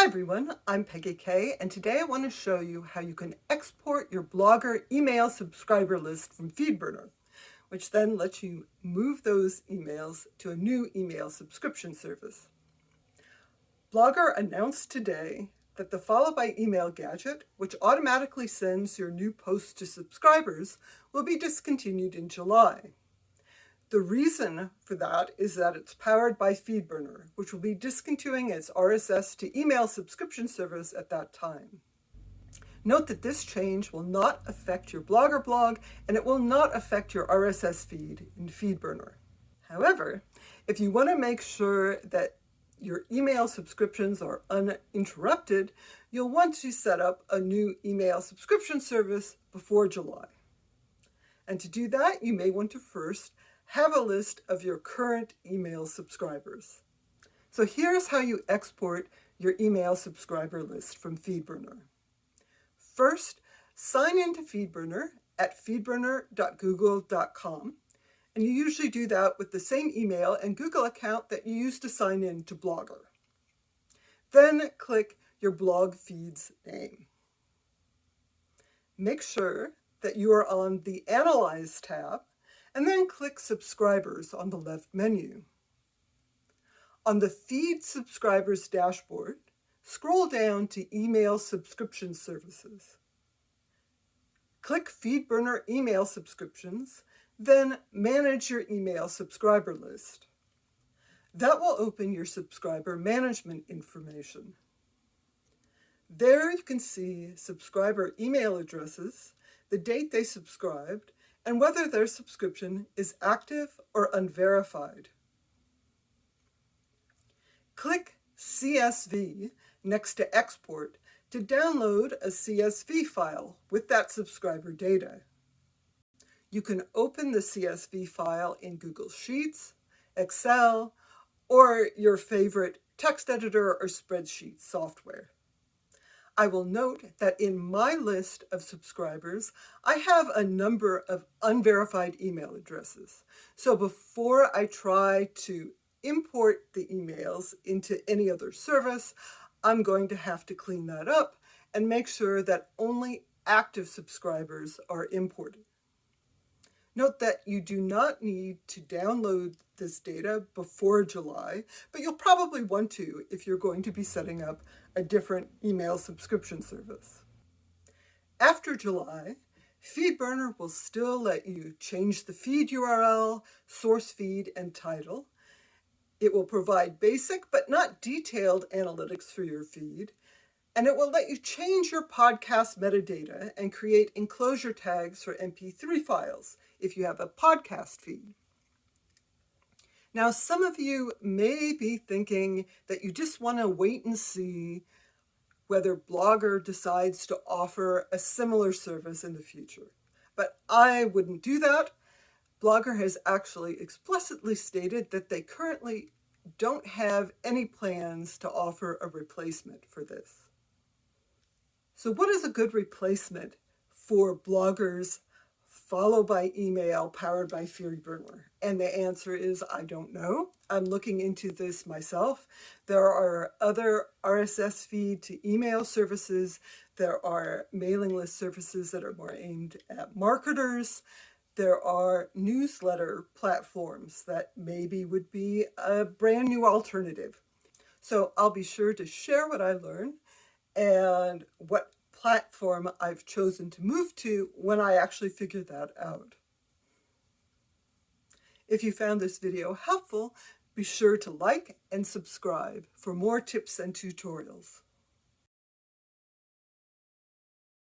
Hi everyone, I'm Peggy Kay, and today I want to show you how you can export your Blogger email subscriber list from FeedBurner, which then lets you move those emails to a new email subscription service. Blogger announced today that the Follow by Email gadget, which automatically sends your new posts to subscribers, will be discontinued in July. The reason for that is that it's powered by FeedBurner, which will be discontinuing its RSS to email subscription service at that time. Note that this change will not affect your Blogger blog, and it will not affect your RSS feed in FeedBurner. However, if you want to make sure that your email subscriptions are uninterrupted, you'll want to set up a new email subscription service before July. And to do that, you may want to first have a list of your current email subscribers. So here's how you export your email subscriber list from FeedBurner. First, sign into FeedBurner at feedburner.google.com, and you usually do that with the same email and Google account that you used to sign in to Blogger. Then click your blog feed's name. Make sure that you are on the Analyze tab, and then click Subscribers on the left menu. On the Feed Subscribers dashboard, scroll down to Email Subscription Services. Click FeedBurner Email Subscriptions, then Manage your email subscriber list. That will open your subscriber management information. There you can see subscriber email addresses, the date they subscribed, and whether their subscription is active or unverified. Click CSV next to Export to download a CSV file with that subscriber data. You can open the CSV file in Google Sheets, Excel, or your favorite text editor or spreadsheet software. I will note that in my list of subscribers, I have a number of unverified email addresses. So before I try to import the emails into any other service, I'm going to have to clean that up and make sure that only active subscribers are imported. Note that you do not need to download this data before July, but you'll probably want to if you're going to be setting up a different email subscription service. After July, FeedBurner will still let you change the feed URL, source feed, and title. It will provide basic but not detailed analytics for your feed, and it will let you change your podcast metadata and create enclosure tags for MP3 files if you have a podcast feed. Now, some of you may be thinking that you just want to wait and see whether Blogger decides to offer a similar service in the future. But I wouldn't do that. Blogger has actually explicitly stated that they currently don't have any plans to offer a replacement for this. So what is a good replacement for Blogger's Follow by Email powered by FeedBurner? And the answer is, I don't know. I'm looking into this myself. There are other RSS feed to email services. There are mailing list services that are more aimed at marketers. There are newsletter platforms that maybe would be a brand new alternative. So I'll be sure to share what I learn and what platform I've chosen to move to when I actually figure that out. If you found this video helpful, be sure to like and subscribe for more tips and tutorials.